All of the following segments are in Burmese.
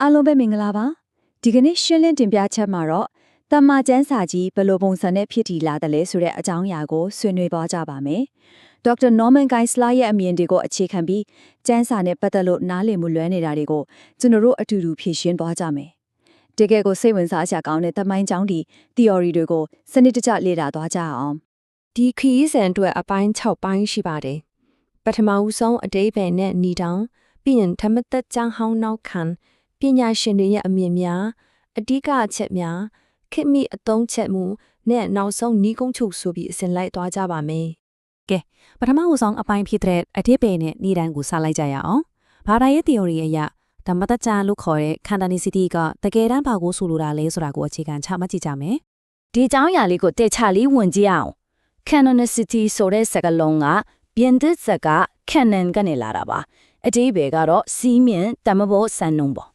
အားလုံးပဲမင်္ဂလာပါဒီကနေ့ရှင်းလင်းတင်ပြချက်မှာတော့တမ္မာကျမ်းစာကြီးဘယ်လိုပုံစံနဲ့ဖြစ်တည်လာတယ်လဲဆိုတဲ့အကြောင်းအရာကိုဆွေးနွေးသွားကြပါမယ်ဒေါက်တာနော်မန်ဂိုင်စလာရဲ့အမြင်တွေကိုအခြေခံပြီးကျမ်းစာနဲ့ပတ်သက်လို့နားလည်မှုလွဲနေတာတွေကိုကျွန်တော်တို့အတူတူဖြေရှင်းသွားကြမယ်တကယ်ကိုစိတ်ဝင်စားစရာကောင်းတဲ့တမိုင်းကြောင်းဒီ theory တွေကိုစနစ်တကျလေ့လာသွားကြအောင်ဒီခီးစံအတွက်အပိုင်း6ပိုင်းရှိပါတယ်ပထမဦးဆုံးအတိတ်ပဲနဲ့ညီတောင်ပြီးရင်ဓမ္မသက်ကျမ်းဟောင်းနောက်ခံပညာရှင်တွေရဲ့အမြင်များအဓိကအချက်များခေတ်မီအသုံးချက်မှုနဲ့နောက်ဆုံးဤကုန်းချုပ်ဆိုပြီးအစဉ်လိုက်သွားကြပါမယ်ကဲပထမဦးဆုံးအပိုင်းဖြစ်တဲ့အတိတ်ပဲနဲ့ညီတန်းကိုစလိုက်ကြရအောင်ဘာသာရေး theory အရဓမ္မသက်ကျမ်းလို့ခေါ်တဲ့ candonicity ကတကယ်တမ်းဘာကိုဆိုလိုတာလဲဆိုတာကိုအခြေခံချမှတ်ကြည့်ကြမယ်ဒီအကြောင်းအရာလေးကိုတက်ချလေးဝင်ကြည့်အောင် canonicity ဆိုတဲ့စကားလုံးကပြင်သစ်စကား canon ကနေလာတာပါအတိပ္ပယ်ကတော့စီးမြင်တမဘောစံနှုန်းပေါ့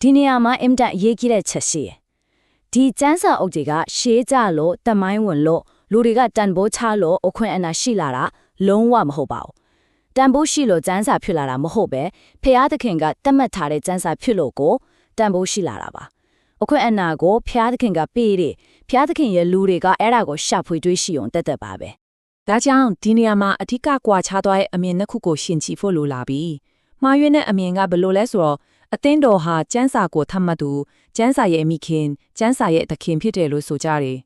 ဒီနေရာမှာအင်တာအရေးကြီးတဲ့ချက်ရှိတယ်ဒီကျမ်းစာအုပ်တွေကရှေးကြလို့တမိုင်းဝင်လို့လူတွေကတန်ဖိုးချလို့အခွင့်အဏာရှိလာတာလုံးဝမဟုတ်ပါဘူးတန်ဖိုးရှိလို့ကျမ်းစာဖြစ်လာတာမဟုတ်ပဲဖျားသခင်ကတတ်မှတ်ထားတဲ့ကျမ်းစာဖြစ်လို့ကိုတန်ဖိုးရှိလာတာပါအခွင့်အဏာကိုဖျားသခင်ကပေးတယ်ဖျားသခင်ရဲ့လူတွေကအဲ့ဒါကိုရှာဖွေတွေးရှိုံတက်တက်ပါပဲဒါကြောင့်ဒီနေရာမှာအဓိကကွာခြားသွားတဲ့အမြင်နှစ်ခုကိုရှင်းချဖို့လိုလာပြီမှားယွင်းတဲ့အမြင်ကဘယ်လိုလဲဆိုတော့အသင်းတော်ဟာကျမ်းစာကိုသတ်မှတ်သူကျမ်းစာရဲ့အမိခင်ကျမ်းစာရဲ့သခင်ဖြစ်တယ်လို့ဆိုကြတယ်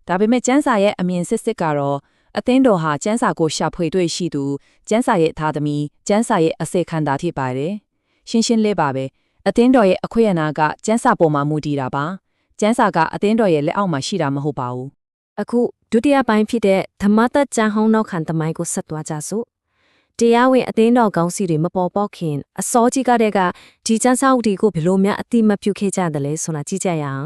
ဒါပေမဲ့ကျမ်းစာရဲ့အမြင်စစ်ကတော့အသင်းတော်ဟာကျမ်းစာကိုရှာဖွေတွေ့ရှိသူကျမ်းစာရဲ့သားသမီးကျမ်းစာရဲ့အစေခံတာဖြစ်ပါတယ်ရှင်းရှင်းလေးပါပဲအသင်းတော်ရဲ့အခွင့်အဏာကကျမ်းစာပေါ်မှာမူတည်တာပါကျမ်းစာကအသင်းတော်ရဲ့လက်အောက်မှာရှိတာမဟုတ်ပါဘူးအခုဒုတိယပိုင်းဖြစ်တဲ့ဓမ္မသက်ကျမ်းဟောင်းနောက်ခံသမိုင်းကိုဆက်သွားကြစို့တရားဝင်အသင်းတော်ကောင်းစီတွေမပေါ်ပေါက်ခင်အစောကြီးကတည်းကဒီကျမ်းစာအုပ်တွေကိုဘယ်လိုများအတိမပြုခဲ့ကြတယ်လဲဆိုတာကြည့်ကြရအောင်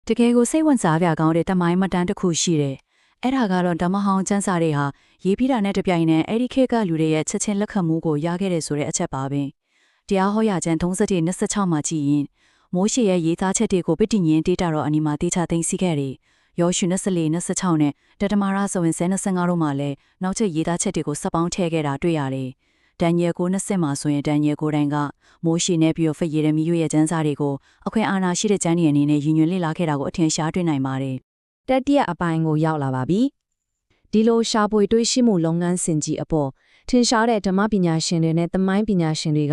တကယ်ကိုစိတ်ဝင်စားစရာကောင်းတဲ့တမိုင်းမတန်းတစ်ခုရှိတယ်အဲ့ဒါကတော့ဓမ္မဟောင်းကျမ်းစာတွေဟာရေးပြီးတာနဲ့တပြိုင်နက်အဲ့ဒီခေတ်ကလူတွေရဲ့ချက်ချင်းလက်ခံမှုကိုရခဲ့တယ်ဆိုတဲ့အချက်ပါပဲတရားဟောရာကျမ်း31-26မှာကြည့်ရင်မိုးရှေရဲ့ရေးသားချက်တွေကိုပိဋိညင်ဒေတာတော်အနီမှာတေချာသိမ်းဆီးခဲ့တယ်ယောရှု24-26နဲ့တတမာရဆိုရင်25တို့မှာလည်းနောက်ချက်ရေးသားချက်တွေကိုစပ်ပေါင်းထည့်ခဲ့တာတွေ့ရတယ်။ဒန်နီယယ်9:20မှာဆိုရင်ဒန်နီယယ်ကိုယ်တိုင်ကမိုးရှေနဲ့ပြီးတော့ဖယေရမီရဲ့ကျမ်းစာတွေကိုအခွင့်အာဏာရှိတဲ့ကျမ်းတွေအနေနဲ့ရည်ညွှန်းလေ့လာခဲ့တာကိုအထင်ရှားတွေ့နိုင်ပါတယ်။တတိယအပိုင်းကိုရောက်လာပါပြီ။ဒီလိုရှားပွေတွေးရှိမှုလုပ်ငန်းစဉ်ကြီးအပေါ်ထင်ရှားတဲ့ဓမ္မပညာရှင်တွေနဲ့သမိုင်းပညာရှင်တွေ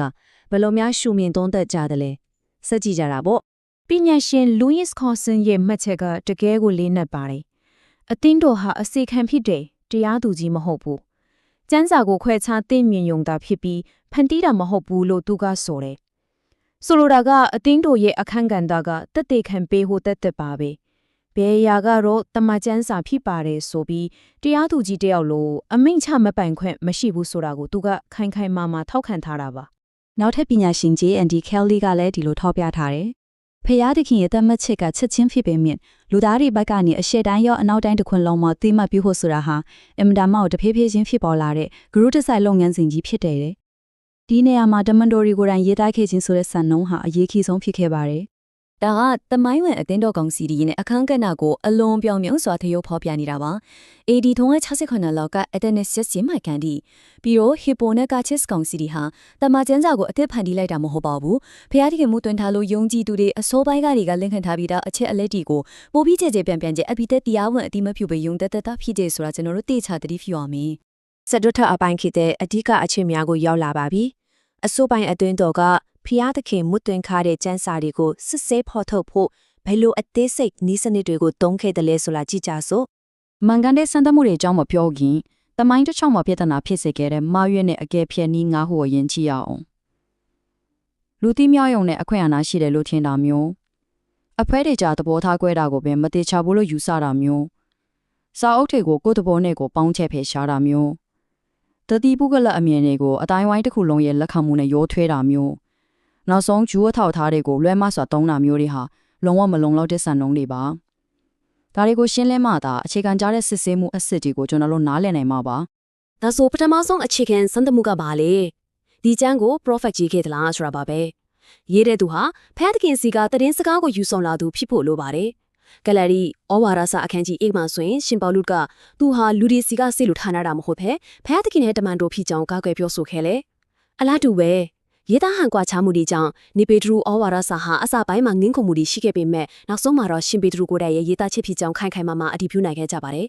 ကဘယ်လိုများရှုမြင်သုံးသပ်ကြတယ်လဲ။စကြည့်ကြတာပေါ့ပညာရှင်လူးယစ်ခေါ်ဆန်ရဲ့မှတ်ချက်ကတကယ်ကိုလေးနက်ပါတယ်။အသင်းတော်ဟာအစေခံဖြစ်တယ်တရားသူကြီးမဟုတ်ဘူး။ကျမ်းစာကိုခွဲခြားသိမြင်ယုံတာဖြစ်ပြီးဖန်တီးတာမဟုတ်ဘူးလို့သူကဆိုတယ်။ဆိုလိုတာကအသင်းတော်ရဲ့အခန်းကဏ္ဍကတက်တေခံပေးဖို့တက်ပါပဲ။ဘယ်အရာကတော့တမန်ကျမ်းစာဖြစ်ပါတယ်ဆိုပြီးတရားသူကြီးတယောက်လိုအမိန့်ချမပိုင်ခွင့်မရှိဘူးဆိုတာကိုသူကခိုင်ခိုင်မာမာထောက်ခံထားတာပါ။နောက်ထပ်ပညာရှင် J.N.D. Kelly ကလည်းဒီလိုထောက်ပြထားတယ်ဖျားသခင်ရဲ့တတ်မှတ်ချက်ကချက်ချင်းဖြစ်ပေမဲ့လူသားတွေဘက်ကနေအရှေ့တိုင်းရောအနောက်တိုင်းတစ်ခွင်လုံးမှာသိမှတ်ပြုဖို့ဆိုတာဟာအင်မတန်မှတဖြည်းဖြည်းချင်းဖြစ်ပေါ်လာတဲ့ဂရုတစိုက်လုပ်ငန်းစဉ်ကြီးဖြစ်တယ်။ဒီနေရာမှာတမန်တော်တွေကိုယ်တိုင်ရေးသားခဲ့ခြင်းဆိုတဲ့စံနှုန်းဟာအရေးကြီးဆုံးဖြစ်ခဲ့ပါတယ်။ဒါကတမိုင်းဝင်အသင်းတော်ကောင်စီတွေနဲ့အခန်းကဏ္ဍကိုအလွန်ပြောင်မြောင်စွာသရုပ်ဖော်ပြနေတာပါ။ AD 369လောက်က Athanasius ရမိုက်ကန်ဒီပြီးတော့ Hipponacatus ကောင်စီတွေဟာတမန်ကျမ်းစာကိုအသစ်ဖန်တီးလိုက်တာမဟုတ်ပါဘူး။ဖျားသခင်မှုတွင်ထားလို့ယုံကြည်သူတွေအစိုးပိုင်းကတွေကလင့်ခံထားပြီးသားအချက်အလက်တွေကိုပိုပြီးကြဲပြန်ကျဲအပိသက်တရားဝင်အတိမပြုပေယုံတသက်ဖြစ်တယ်ဆိုတာကျွန်တော်တို့သိချသတိပြုရမယ်။စတုထအပိုင်းဖြစ်တဲ့အဓိကအချက်များကိုရောက်လာပါပြီ။အစိုးပိုင်းအသွင်းတော်ကဖျားသခင်မှုတွင်ခါတဲ့ကျမ်းစာတွေကိုစစ်ဆေးဖော်ထုတ်ဖို့ဘယ်လိုအသေးစိတ်နည်းစနစ်တွေကိုသုံးခဲ့တယ်လဲဆိုတာကြည့်ကြစို့မှန်ကန်တဲ့စံတမှုတွေအကြောင်းမပြောခင်တမိုင်းတစ်ချောင်းမှာပြဿနာဖြစ်စေခဲ့တဲ့မာရွက်နဲ့အကယ်ဖြတ်နည်းငါးခုကိုယဉ်ကြည့်ရအောင်လူသိမြောက်ရုံနဲ့အခွင့်အာဏာရှိတယ်လို့ထင်တာမျိုးအဖွဲတွေကြားသဘောထားကွဲတာကိုပဲမတိချဘူးလို့ယူဆတာမျိုးစာအုပ်တွေကိုကိုယ်သဘောနဲ့ကိုပေါင်းချက်ဖယ်ရှားတာမျိုးတတိပုဂ္ဂလအမြင်တွေကိုအတိုင်းဝိုင်းတစ်ခုလုံးရဲ့လက်ခံမှုနဲ့ရိုးထွဲတာမျိုးနောက်ဆုံးဂျူးအထောက်ထားတွေကိုလွဲမစွာသုံးတာမျိုးတွေဟာလုံးဝမလုံလောက်တဲ့စံနှုန်းတွေပါဒါတွေကိုရှင်းလင်းမှသာအခြေခံကြတဲ့စစ်ဆေးမှုအစစ်တွေကိုကျွန်တော်တို့နားလည်နိုင်မှာပါဒါဆိုပထမဆုံးအခြေခံစံတမှုကပါလေဒီကျမ်းကို prophet ကြီးခဲ့သလားဆိုတာပါပဲရေးတဲ့သူဟာဖျားသခင်စီကတည်င်းစကားကိုယူဆောင်လာသူဖြစ်ဖို့လိုပါတယ်ကလရီဩဝါဒစာအခန်းကြီး8မှာဆိုရင်ရှင်ပေါလုကသူဟာလူဒီစီကစိတ်လိုထားနာတာမဟုတ်ဘဲဖျားသခင်ရဲ့တမန်တော်ဖြစ်ကြောင်းကာကွယ်ပြောဆိုခဲ့လေအလားတူပဲ ရေးသားဟန်ကွာချမှုတွေကြောင့်နေပေဒရူဩဝါဒစာဟာအစပိုင်းမှာငင်းခုန်မှုတွေရှိခဲ့ပေမဲ့နောက်ဆုံးမှာတော့ရှင်ပေဒရူကိုယ်တိုင်ရဲ့ရေးသားချက်ဖြစ်ကြောင်းခိုင်ခိုင်မာမာအတည်ပြုနိုင်ခဲ့ကြပါတယ်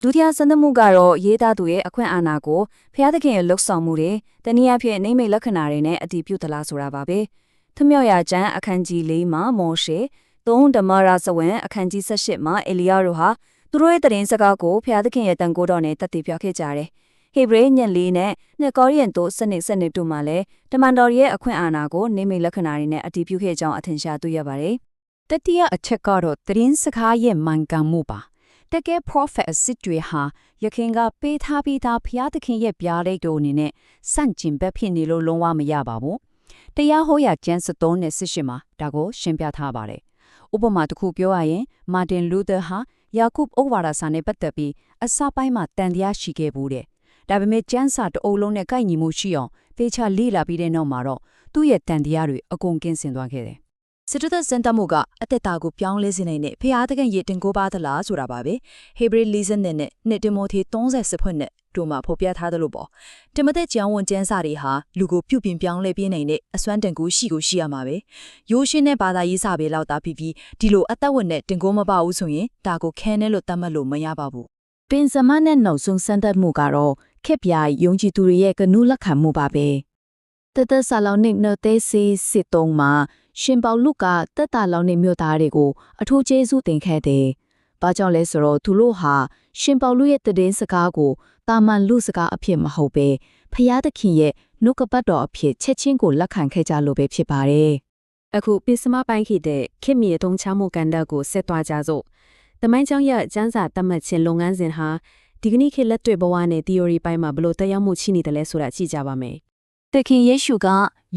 ဒုတိယစံသမှုကတော့ရေးသားသူရဲ့အခွင့်အာဏာကိုဖျားသခင်ရဲ့လှုပ်ဆောင်မှုတွေတနည်းအားဖြင့်နိမိတ်လက္ခဏာတွေနဲ့အတည်ပြုသလားဆိုတာပါပဲ။ထမြောက်ရာကျမ်းအခန်းကြီး၄မှာမောရှေ3ဓမ္မရာဇဝင်အခန်းကြီး18မှာအေလီယာတို့ဟာသူတို့ရဲ့တရင်စကားကိုဖျားသခင်ရဲ့တန်ခိုးတော်နဲ့တည်ပြခဲ့ကြတယ်။ဟေဘရဲညက်လေးနဲ့နှစ်ကောရိယန်တို့စနစ်တို့မှာလည်းတမန်တော်ရဲ့အခွင့်အာဏာကိုနိမိတ်လက္ခဏာတွေနဲ့အတည်ပြုခဲ့ကြောင်းအထင်ရှားတွေ့ရပါတယ်။တတိယအချက်ကတော့တရင်စကားရဲ့မှန်ကန်မှုပါ။တကယ် prophet အစစ်တွေဟာယခင်ကပေးထားပြီးသားဖျားသခင်ရဲ့ပြားလေးတို့အနေနဲ့စန့်ကျင်ဘက်ဖြစ်နေလို့လုံးဝမရပါဘူး။တရားဟောရာကျမ်း73နဲ့18မှာဒါကိုရှင်းပြထားပါတယ်။ဥပမာတစ်ခုပြောရရင်မာတင်လူသာဟာယာကုပ်ဩဝါဒစာနဲ့ပတ်သက်ပြီးအစပိုင်းမှာတန်တရားရှိခဲ့ဘူးတဲ့။ဒါပေမဲ့ကျမ်းစာတအုပ်လုံးနဲ့ကိုက်ညီမှုရှိအောင်သေချာလေ့လာပြီးတဲ့နောက်မှာတော့သူ့ရဲ့တန်တရားတွေအကုန်ကင်းစင်သွားခဲ့တယ်။စစ်တပ်စံတမှုကအသက်တာကိုပြောင်းလဲစေနိုင်တဲ့ဖျားသခင်ရဲ့တင်ကိုးပါသလားဆိုတာပါပဲဟေဘရဲ40နဲ့နှစ်တင်မိုธี30ဖွင့်နဲ့တို့မှာဖော်ပြထားသလိုပေါ့တင်မသက်ကျောင်းဝန်ကျမ်းစာတွေဟာလူကိုပြုပြင်ပြောင်းလဲပြနိုင်တဲ့အစွမ်းတန်ကိုရှိရမှာပဲရိုးရှင်းတဲ့ဘာသာရေးစာပေလောက်သားပြီးဒီလိုအသက်ဝင်တဲ့တင်ကိုးမပါဘူးဆိုရင်ဒါကိုခဲနဲ့လို့သတ်မှတ်လို့မရပါဘူးပင်စမနဲ့နောက်ဆုံးစံတတ်မှုကတော့ခက်ပြယုံကြည်သူတွေရဲ့ကနုလက်ခံမှုပါပဲတသက်ဆာလောင်နိနော်တဲစီစစ်တုံးမှာရှင်ပေါလုကတက်တာလောင်နေမြို့သားတွေကိုအထူးကျေးဇူးတင်ခဲ့တယ်။ဘာကြောင့်လဲဆိုတော့သူတို့ဟာရှင်ပေါလုရဲ့တည်င်းစကားကိုတာမန်လူစကားအဖြစ်မဟုတ်ပဲဖျားသခင်ရဲ့နှုတ်ကပတ်တော်အဖြစ်ချက်ချင်းကိုလက်ခံခဲ့ကြလို့ပဲဖြစ်ပါတယ်။အခုပစ္စမပိုင်းခေတ်တဲ့ခေတ်မြေတုံးချမှုကန်တက်ကိုဆက်သွားကြစို့။တမိုင်းကျောင်းရဲ့ကျမ်းစာတတ်မှတ်ခြင်းလုပ်ငန်းစဉ်ဟာဒီကနေ့ခေတ်လက်တွေ့ဘဝနဲ့ theory ပိုင်းမှာဘလို့တရားမှုရှိနေတယ်လဲဆိုတာကြည့်ကြပါမယ်။သခင်ယေရှုက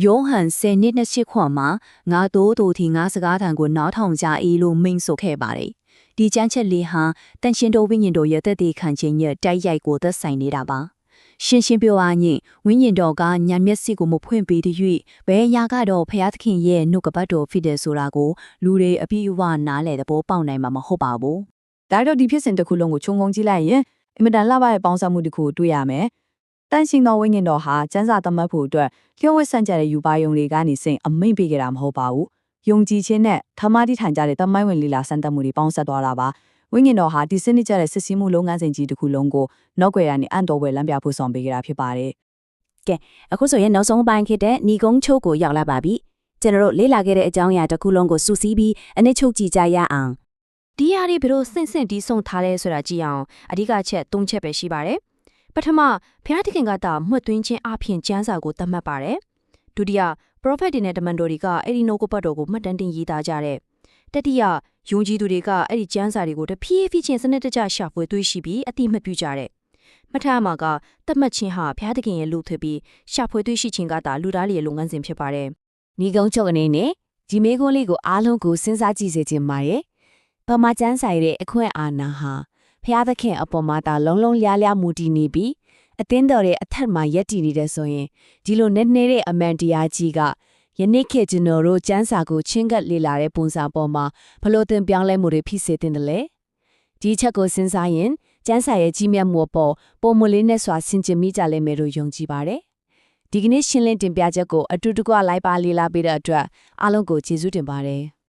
ယောဟန်10:28ခွန်မှာငါတို့ဒီငါစကားထံကိုနားထောင်ကြ၏လို့မိန့်ဆိုခဲ့ပါတယ်။ဒီကျမ်းချက်လေးဟာတန်ရှင်တော်ဝိညာဉ်တော်ရဲ့တည်တည်ခံခြင်းရဲ့တိုက်ရိုက်ကိုသက်ဆိုင်နေတာပါ။ရှင်းပြောရရင်ဝိညာဉ်တော်ကဉာဏ်မျက်စိကိုမဖွင့်ပေးတဲ့၍ဘယ်ရာကတော့ဖျားသခင်ရဲ့နှုတ်ကပတ်တော်ဖြစ်တယ်ဆိုတာကိုလူတွေအပြည့်အဝနားလည်တဲ့ဘောပေါက်နိုင်မှာမဟုတ်ပါဘူး။ဒါတော့ဒီဖြစ်စဉ်တစ်ခုလုံးကိုခြုံငုံကြည့်လိုက်ရင်အင်မတန်လှပတဲ့ပေါင်းစပ်မှုတစ်ခုတွေ့ရမယ်။တန်ရှင်တော်ဝိညာဉ်တော်ဟာကျမ်းစာသတ်မှတ်ဖို့အတွက်လျှို့ဝှက်ဆန့်ကျက်တဲ့ယူပါယုံတွေကနေစင်အမိန့်ပေးကြတာမဟုတ်ပါဘူး။ယုံကြည်ခြင်းနဲ့ထမတိထိုင်ကြတဲ့တမိုင်းဝင်လီလာစံတတ်မှုတွေပေါင်းစပ်သွားတာပါ။ဝိညာဉ်တော်ဟာဒီစနစ်ကျတဲ့စစ်ဆေးမှုလုပ်ငန်းစဉ်ကြီးတစ်ခုလုံးကိုနောက်ွယ်ရနေအန်တော်ဝယ်လမ်းပြဖို့ဆောင်ပေးကြတာဖြစ်ပါတယ်။ကဲအခုဆိုရင်နောက်ဆုံးပိုင်းဖြစ်တဲ့ညီကုန်းချုပ်ကိုရောက်လာပါပြီ။ကျွန်တော်တို့လေ့လာခဲ့တဲ့အကြောင်းအရာတစ်ခုလုံးကိုစုစည်းပြီးအနည်းချုပ်ကြည့်ကြရအောင်။ဒီဟာတွေဘယ်လိုဆင့်တီးဆုံထားလဲဆိုတာကြည့်အောင်အဓိကချက်၃ချက်ပဲရှိပါတယ်။ပထမဘုရားသခင်ကတာမှွတ်သွင်းခြင်းအပြင်ကျမ်းစာကိုသတ်မှတ်ပါတယ်။ဒုတိယ prophet တွေနဲ့တမန်တော်တွေကအဲ့ဒီနှုတ်ကပတ်တော်ကိုမှတ်တမ်းတင်ရေးသားကြတဲ့တတိယယုံကြည်သူတွေကအဲ့ဒီကျမ်းစာတွေကိုတဖြည်းဖြည်းချင်းစနစ်တကျရှာဖွေတွေ့ရှိပြီးအတိမတ်ပြုကြတဲ့မှတ်ထားမှာကသတ်မှတ်ခြင်းဟာဘုရားသခင်ရဲ့လူဖြစ်ပြီးရှာဖွေတွေ့ရှိခြင်းကတာလူသားရဲ့လုပ်ငန်းစဉ်ဖြစ်ပါတယ်။ညီကုန်းချုပ်အနေနဲ့ဒီမေခွန်းလေးကိုအားလုံးကိုစဉ်းစားကြည့်စေချင်ပါတယ်။ပမာကျမ်းစာရဲ့အခွင့်အာဏာဟာဘုရားသခင်အပေါ်မှာတာလုံးလုံးလျားလျားမူတည်နေပြီးအသင်းတော်ရဲ့အထက်မှာယက်တည်နေတဲ့ဆိုရင်ဒီလိုနဲ့နေတဲ့အမှန်တရားကြီးကယနေ့ခေတ်ကျွန်တော်တို့ကျမ်းစာကိုချင်းကပ်လေ့လာတဲ့ပုံစံပေါ်မှာဘလို့တင်ပြောင်းလဲမှုတွေဖြစ်စေတင်တယ်လေဒီချက်ကိုစဉ်းစားရင်ကျမ်းစာရဲ့ကြီးမြတ်မှုပေါ်ပုံမလေးနဲ့စွာဆင်ခြင်မိကြလိမ့်မယ်လို့ယုံကြည်ပါတယ်ဒီကနေ့ရှင်းလင်းတင်ပြချက်ကိုအတူတကွလိုက်ပါလေ့လာပေးတဲ့အတွက်အားလုံးကိုကျေးဇူးတင်ပါတယ်